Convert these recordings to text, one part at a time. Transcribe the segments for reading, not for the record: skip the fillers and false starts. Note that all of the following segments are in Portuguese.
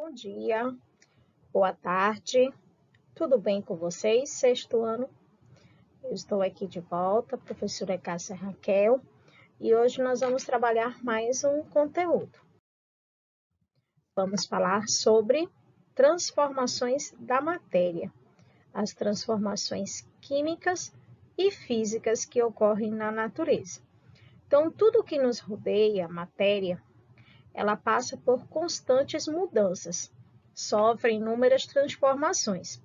Bom dia, boa tarde, tudo bem com vocês? Sexto ano, eu estou aqui de volta, professora Cássia Raquel, e hoje nós vamos trabalhar mais um conteúdo. Vamos falar sobre transformações da matéria, as transformações químicas e físicas que ocorrem na natureza. Então, tudo que nos rodeia, a matéria, ela passa por constantes mudanças, sofre inúmeras transformações,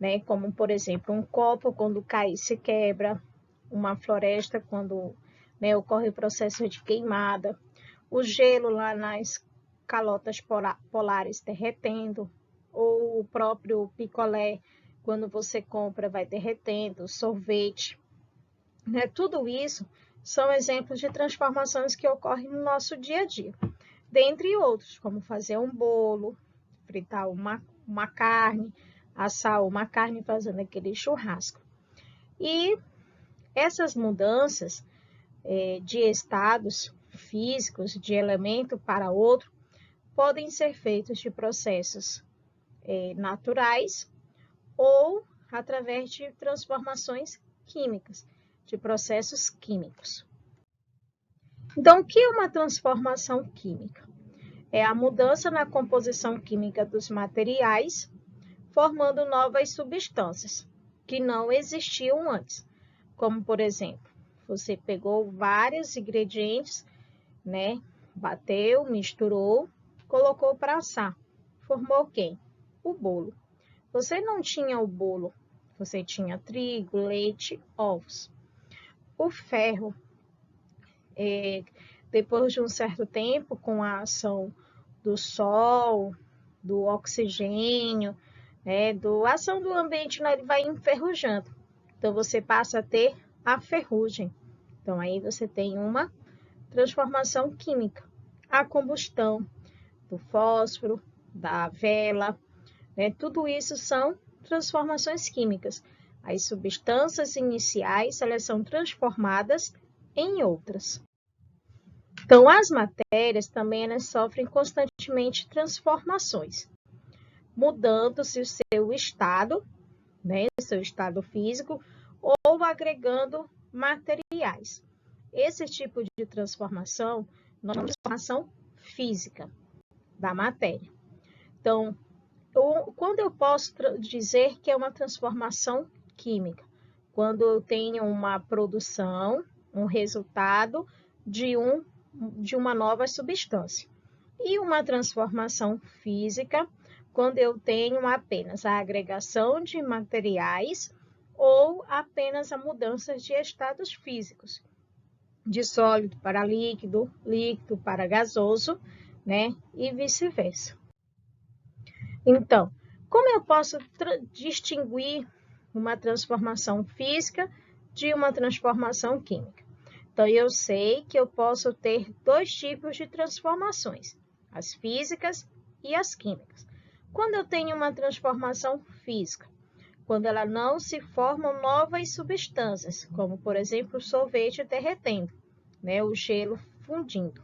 né? Como, por exemplo, um copo quando cai e se quebra, uma floresta quando, né, ocorre o processo de queimada, o gelo lá nas calotas polares derretendo, ou o próprio picolé, quando você compra, vai derretendo, sorvete, né? Tudo isso são exemplos de transformações que ocorrem no nosso dia a dia. Dentre outros, como fazer um bolo, fritar uma carne, assar uma carne fazendo aquele churrasco. E essas mudanças de estados físicos, de elemento para outro, podem ser feitas de processos naturais ou através de transformações químicas, de processos químicos. Então, o que é uma transformação química? É a mudança na composição química dos materiais, formando novas substâncias que não existiam antes. Como, por exemplo, você pegou vários ingredientes, né? Bateu, misturou, colocou para assar. Formou quem? O bolo. Você não tinha o bolo, você tinha trigo, leite, ovos. O ferro, depois de um certo tempo, com a ação do sol, do oxigênio, a ação do ambiente, ele vai enferrujando. Então, você passa a ter a ferrugem. Então, aí você tem uma transformação química. A combustão do fósforo, da vela, tudo isso são transformações químicas. As substâncias iniciais, elas são transformadas em outras. Então, as matérias também elas sofrem constantemente transformações, mudando-se o seu estado, o seu estado físico, ou agregando materiais. Esse tipo de transformação nós chamamos de transformação física da matéria. Então, quando eu posso dizer que é uma transformação química? Quando eu tenho uma produção, um resultado de uma nova substância. E uma transformação física, quando eu tenho apenas a agregação de materiais ou apenas a mudança de estados físicos, de sólido para líquido, líquido para gasoso, e vice-versa. Então, como eu posso distinguir uma transformação física de uma transformação química? Então, eu sei que eu posso ter dois tipos de transformações, as físicas e as químicas. Quando eu tenho uma transformação física, quando ela não se formam novas substâncias, como, por exemplo, o sorvete derretendo, o gelo fundindo.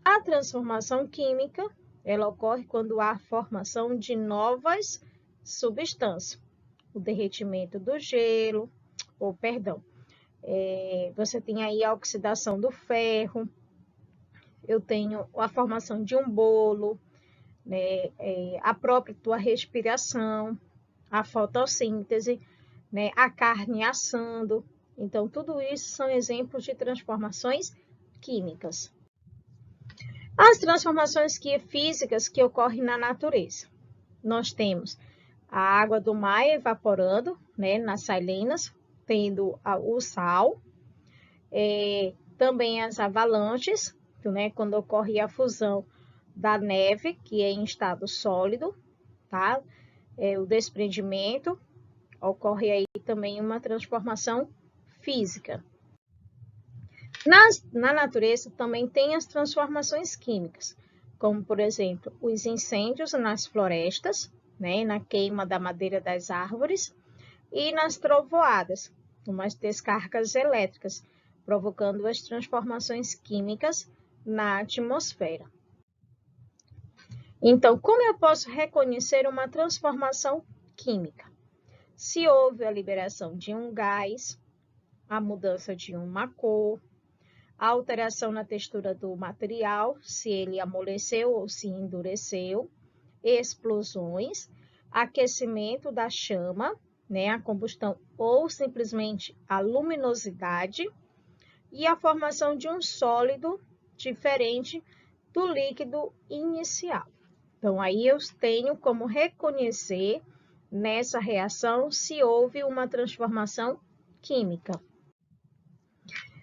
A transformação química, ela ocorre quando há a formação de novas substâncias, o derretimento do gelo, você tem aí a oxidação do ferro, eu tenho a formação de um bolo, a própria tua respiração, a fotossíntese, a carne assando. Então, tudo isso são exemplos de transformações químicas. As transformações físicas que ocorrem na natureza. Nós temos a água do mar evaporando, nas salinas, tendo o sal, também as avalanches, quando ocorre a fusão da neve, que é em estado sólido, tá? O desprendimento, ocorre aí também uma transformação física. Na natureza também tem as transformações químicas, como, por exemplo, os incêndios nas florestas, na queima da madeira das árvores, e nas trovoadas, como as descargas elétricas, provocando as transformações químicas na atmosfera. Então, como eu posso reconhecer uma transformação química? Se houve a liberação de um gás, a mudança de uma cor, a alteração na textura do material, se ele amoleceu ou se endureceu, explosões, aquecimento da chama, né, a combustão ou simplesmente a luminosidade, e a formação de um sólido diferente do líquido inicial. Então, aí eu tenho como reconhecer nessa reação se houve uma transformação química.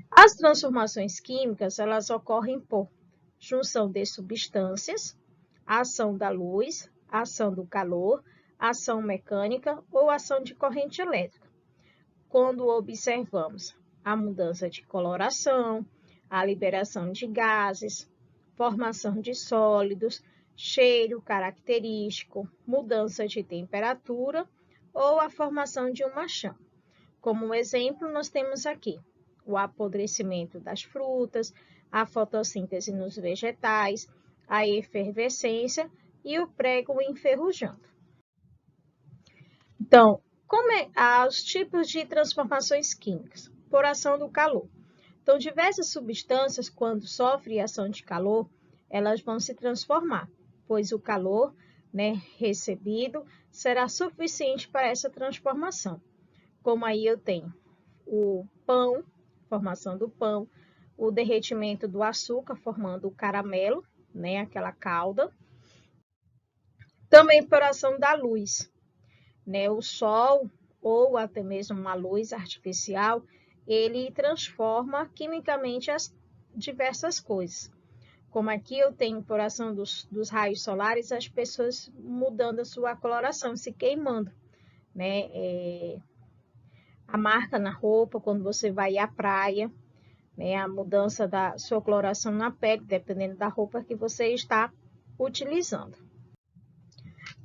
As transformações químicas, elas ocorrem por junção de substâncias, ação da luz, ação do calor, ação mecânica ou ação de corrente elétrica. Quando observamos a mudança de coloração, a liberação de gases, formação de sólidos, cheiro característico, mudança de temperatura ou a formação de uma chama. Como exemplo, nós temos aqui o apodrecimento das frutas, a fotossíntese nos vegetais, a efervescência e o prego enferrujando. Então, como os tipos de transformações químicas? Por ação do calor. Então, diversas substâncias, quando sofrem ação de calor, elas vão se transformar, pois o calor, né, recebido será suficiente para essa transformação. Como aí eu tenho o pão, formação do pão, o derretimento do açúcar, formando o caramelo, né, aquela calda. Também por ação da luz, né, o sol ou até mesmo uma luz artificial, ele transforma quimicamente as diversas coisas. Como aqui eu tenho por ação dos raios solares, as pessoas mudando a sua coloração, se queimando, né? A marca na roupa, quando você vai à praia, né? A mudança da sua coloração na pele, dependendo da roupa que você está utilizando.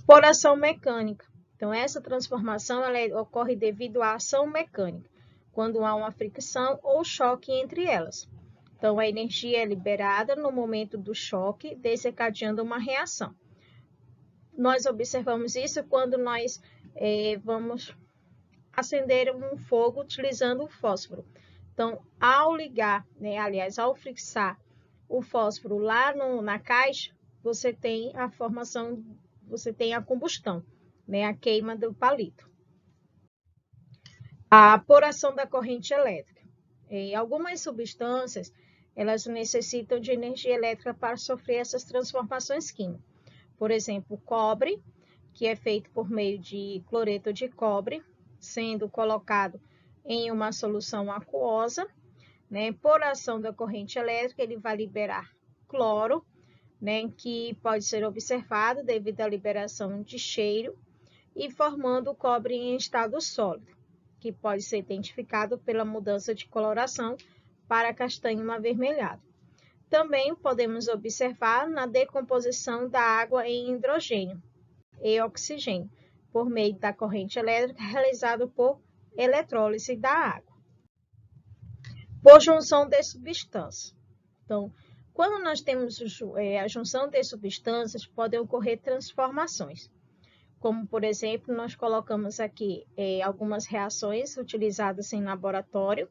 Por ação mecânica. Então, essa transformação ela ocorre devido à ação mecânica, quando há uma fricção ou choque entre elas. Então, a energia é liberada no momento do choque, desencadeando uma reação. Nós observamos isso quando nós vamos acender um fogo utilizando o fósforo. Então, ao ligar, né, aliás, ao fixar o fósforo lá na caixa, você tem a formação, você tem a combustão, né, a queima do palito. A por ação da corrente elétrica. Algumas substâncias, elas necessitam de energia elétrica para sofrer essas transformações químicas. Por exemplo, o cobre, que é feito por meio de cloreto de cobre, sendo colocado em uma solução aquosa, né? Por ação da corrente elétrica, ele vai liberar cloro, né? Que pode ser observado devido à liberação de cheiro e formando o cobre em estado sólido, que pode ser identificado pela mudança de coloração para castanho avermelhado. Também podemos observar na decomposição da água em hidrogênio e oxigênio, por meio da corrente elétrica realizada por eletrólise da água. Por junção de substâncias. Então, quando nós temos a junção de substâncias, podem ocorrer transformações. Como, por exemplo, nós colocamos aqui algumas reações utilizadas em laboratório,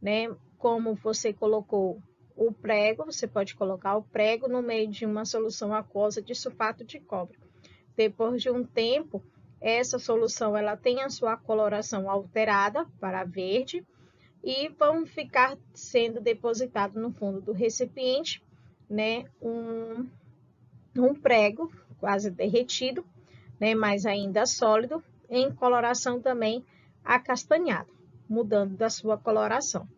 né? Como você colocou o prego, você pode colocar o prego no meio de uma solução aquosa de sulfato de cobre. Depois de um tempo, essa solução ela tem a sua coloração alterada para verde e vão ficar sendo depositado no fundo do recipiente, né, um prego quase derretido, né, mas ainda sólido, em coloração também acastanhada, mudando da sua coloração.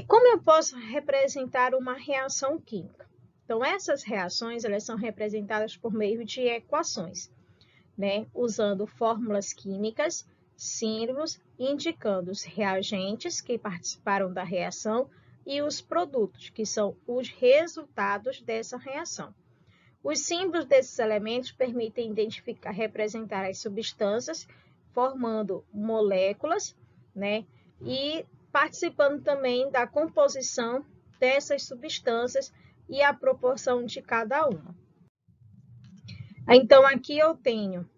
Como eu posso representar uma reação química? Então, essas reações elas são representadas por meio de equações, né, usando fórmulas químicas, símbolos, indicando os reagentes que participaram da reação e os produtos, que são os resultados dessa reação. Os símbolos desses elementos permitem identificar, representar as substâncias, formando moléculas, né, e participando também da composição dessas substâncias e a proporção de cada uma. Então, aqui eu tenho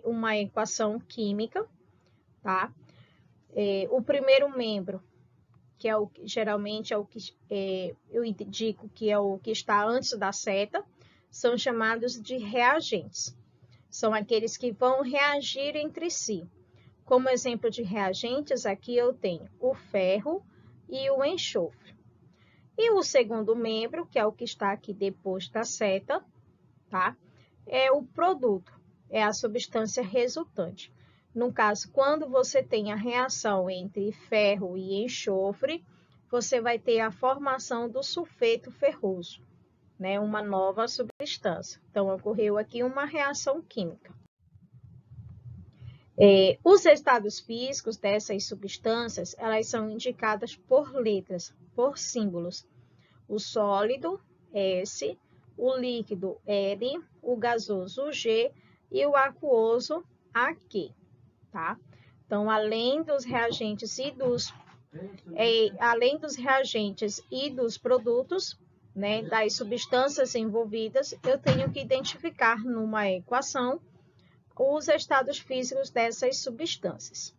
uma equação química, tá? O primeiro membro, que é geralmente é o que eu indico que é o que está antes da seta, são chamados de reagentes. São aqueles que vão reagir entre si. Como exemplo de reagentes, aqui eu tenho o ferro e o enxofre. E o segundo membro, que é o que está aqui depois da seta, tá? É o produto, é a substância resultante. No caso, quando você tem a reação entre ferro e enxofre, você vai ter a formação do sulfeto ferroso, né? Uma nova substância. Então, ocorreu aqui uma reação química. Os estados físicos dessas substâncias, elas são indicadas por letras, por símbolos. O sólido, S, o líquido, L, o gasoso, G, e o aquoso, AQ, tá? Então, além dos reagentes e dos produtos, né, das substâncias envolvidas, eu tenho que identificar numa equação os estados físicos dessas substâncias.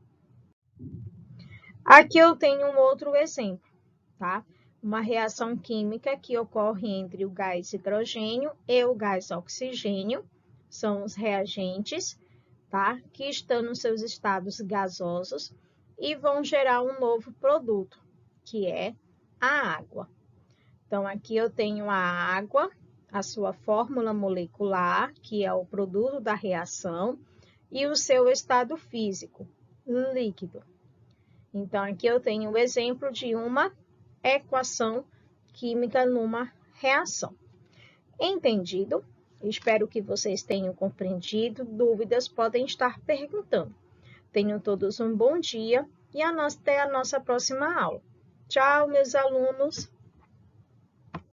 Aqui eu tenho um outro exemplo, tá? Uma reação química que ocorre entre o gás hidrogênio e o gás oxigênio, são os reagentes, tá? Que estão nos seus estados gasosos e vão gerar um novo produto, que é a água. Então, aqui eu tenho a água, a sua fórmula molecular, que é o produto da reação, e o seu estado físico, líquido. Então, aqui eu tenho o exemplo de uma equação química numa reação. Entendido? Espero que vocês tenham compreendido. Dúvidas podem estar perguntando. Tenham todos um bom dia e até a nossa próxima aula. Tchau, meus alunos!